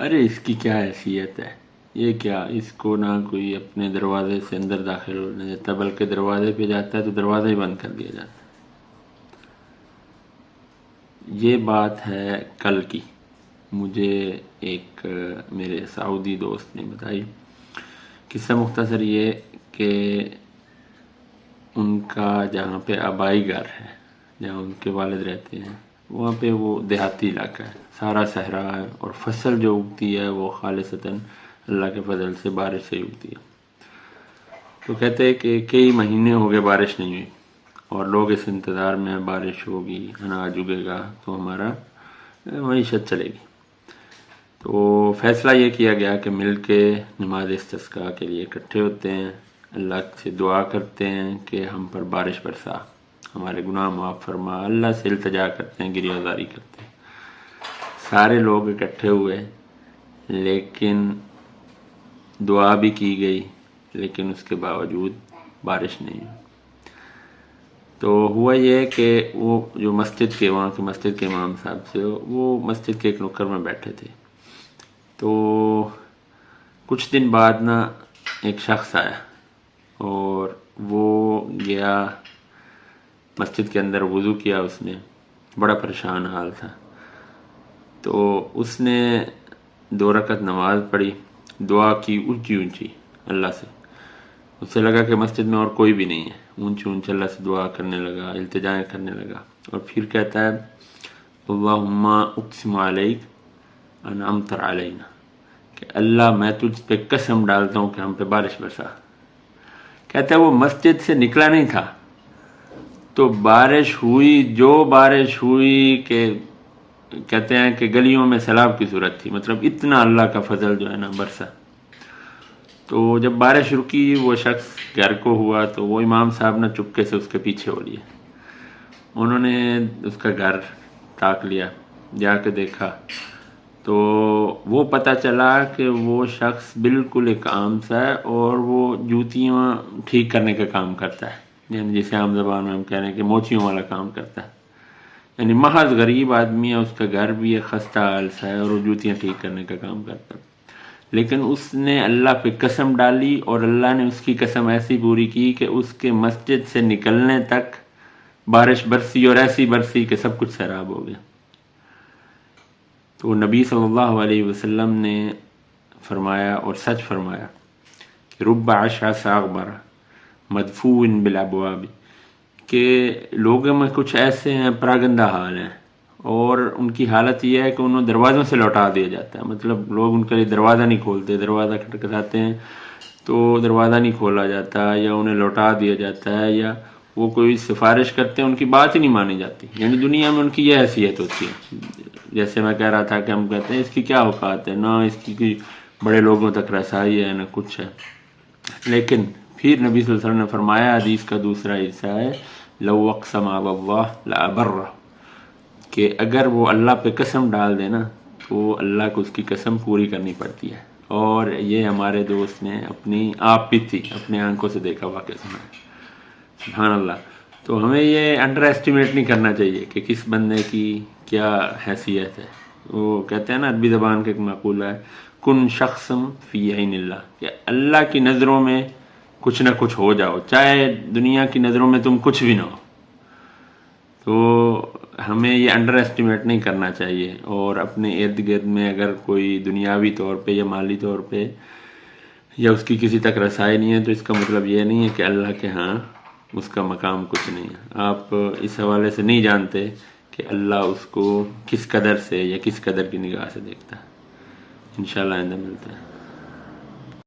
ارے اس کی کیا حیثیت ہے، یہ کیا، اس کو نہ کوئی اپنے دروازے سے اندر داخل ہونے دیتا بلکہ دروازے پہ جاتا ہے تو دروازہ ہی بند کر دیا جاتا ہے۔ یہ بات ہے کل کی، مجھے ایک میرے سعودی دوست نے بتائی۔ قصہ مختصر یہ کہ ان کا جہاں پہ آبائی گھر ہے، جہاں ان کے والد رہتے ہیں، وہاں پہ وہ دیہاتی علاقہ ہے، سارا صحرا ہے، اور فصل جو اگتی ہے وہ خالصتاً اللہ کے فضل سے بارش سے ہی اگتی ہے۔ تو کہتے ہیں کہ کئی مہینے ہو گئے بارش نہیں ہوئی، اور لوگ اس انتظار میں بارش ہوگی، اناج اگے گا تو ہمارا معیشت چلے گی۔ تو فیصلہ یہ کیا گیا کہ مل کے نماز استسقاء کے لیے اکٹھے ہوتے ہیں، اللہ سے دعا کرتے ہیں کہ ہم پر بارش برسا، ہمارے گناہ معاف فرما، اللہ سے التجا کرتے ہیں، گریہ زاری کرتے ہیں۔ سارے لوگ اکٹھے ہوئے، لیکن دعا بھی کی گئی، لیکن اس کے باوجود بارش نہیں ہوئی۔ تو ہوا یہ کہ وہ جو مسجد کے وہاں کے مسجد کے امام صاحب سے، وہ مسجد کے ایک نکڑ میں بیٹھے تھے۔ تو کچھ دن بعد نا ایک شخص آیا اور وہ گیا مسجد کے اندر، وضو کیا اس نے، بڑا پریشان حال تھا۔ تو اس نے 2 رکعت نماز پڑھی، دعا کی اونچی اونچی اللہ سے، اسے لگا کہ مسجد میں اور کوئی بھی نہیں ہے، اونچی اونچی اللہ سے دعا کرنے لگا، التجائیں کرنے لگا، اور پھر کہتا ہے اللہم اقسم علیک ان امطر علینا، کہ اللہ میں تجھ پہ قسم ڈالتا ہوں کہ ہم پہ بارش برسا۔ کہتا ہے وہ مسجد سے نکلا نہیں تھا تو بارش ہوئی، جو بارش ہوئی کہ کہتے ہیں کہ گلیوں میں سیلاب کی صورت تھی، مطلب اتنا اللہ کا فضل جو ہے نا برسا۔ تو جب بارش رکی، وہ شخص گھر کو ہوا تو وہ امام صاحب نے چپکے سے اس کے پیچھے ہو لیے، انہوں نے اس کا گھر تاک لیا، جا کے دیکھا تو وہ پتہ چلا کہ وہ شخص بالکل ایک عام سا ہے، اور وہ جوتیاں ٹھیک کرنے کا کام کرتا ہے، یعنی جسے عام زبان میں ہم کہہ رہے ہیں کہ موچیوں والا کام کرتا ہے، یعنی محض غریب آدمی ہے، اس کا گھر بھی ایک خستہ حال سا ہے، اور وہ جوتیاں ٹھیک کرنے کا کام کرتا ہے۔ لیکن اس نے اللہ پہ قسم ڈالی، اور اللہ نے اس کی قسم ایسی پوری کی کہ اس کے مسجد سے نکلنے تک بارش برسی، اور ایسی برسی کہ سب کچھ سیراب ہو گیا۔ تو نبی صلی اللہ علیہ وسلم نے فرمایا اور سچ فرمایا کہ رب عشعث اغبر مدفوع بالابواب، کہ لوگوں میں کچھ ایسے ہیں پراگندہ حال ہیں، اور ان کی حالت یہ ہے کہ انہوں دروازوں سے لوٹا دیا جاتا ہے، مطلب لوگ ان کے لیے دروازہ نہیں کھولتے، دروازہ کھٹکھٹاتے ہیں تو دروازہ نہیں کھولا جاتا، یا انہیں لوٹا دیا جاتا ہے، یا وہ کوئی سفارش کرتے ہیں ان کی بات ہی نہیں مانی جاتی، یعنی دنیا میں ان کی یہ حیثیت ہوتی ہے۔ جیسے میں کہہ رہا تھا کہ ہم کہتے ہیں اس کی کیا اوقات ہے، نہ اس کی کوئی بڑے لوگوں تک رسائی ہے، نہ کچھ ہے۔ لیکن پھر نبی صلی اللہ علیہ وسلم نے فرمایا، حدیث کا دوسرا حصہ ہے، لو اقسم علی اللہ لابرہ، کہ اگر وہ اللہ پہ قسم ڈال دے نا تو اللہ کو اس کی قسم پوری کرنی پڑتی ہے۔ اور یہ ہمارے دوست نے اپنی آپ بھی تھی اپنے آنکھوں سے دیکھا، واقعہ سنا ہے، سبحان اللہ۔ تو ہمیں یہ انڈر ایسٹیمیٹ نہیں کرنا چاہیے کہ کس بندے کی کیا حیثیت ہے۔ وہ کہتے ہیں نا عربی زبان کا ایک مقولہ ہے، کن شخصم فی عین اللہ، کہ اللہ کی نظروں میں کچھ نہ کچھ ہو جاؤ، چاہے دنیا کی نظروں میں تم کچھ بھی نہ ہو۔ تو ہمیں یہ انڈر ایسٹیمیٹ نہیں کرنا چاہیے، اور اپنے ارد گرد میں اگر کوئی دنیاوی طور پہ یا مالی طور پہ یا اس کی کسی تک رسائی نہیں ہے، تو اس کا مطلب یہ نہیں ہے کہ اللہ کے ہاں اس کا مقام کچھ نہیں ہے۔ آپ اس حوالے سے نہیں جانتے کہ اللہ اس کو کس قدر سے یا کس قدر کی نگاہ سے دیکھتا ہے۔ انشاءاللہ آئندہ ملتا ہے۔